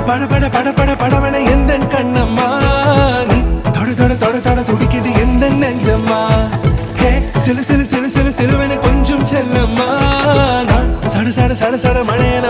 பட பட பட பட படவன எந்த கண்ணம்மா நீ தொட தொட தொட தொட துடிக்குது எந்த நெஞ்சம்மா ஹே சிலு சிலு சிலு சிலு சிலுவன கொஞ்சம் செல்லம்மா நான் சட சட சட சட மழையன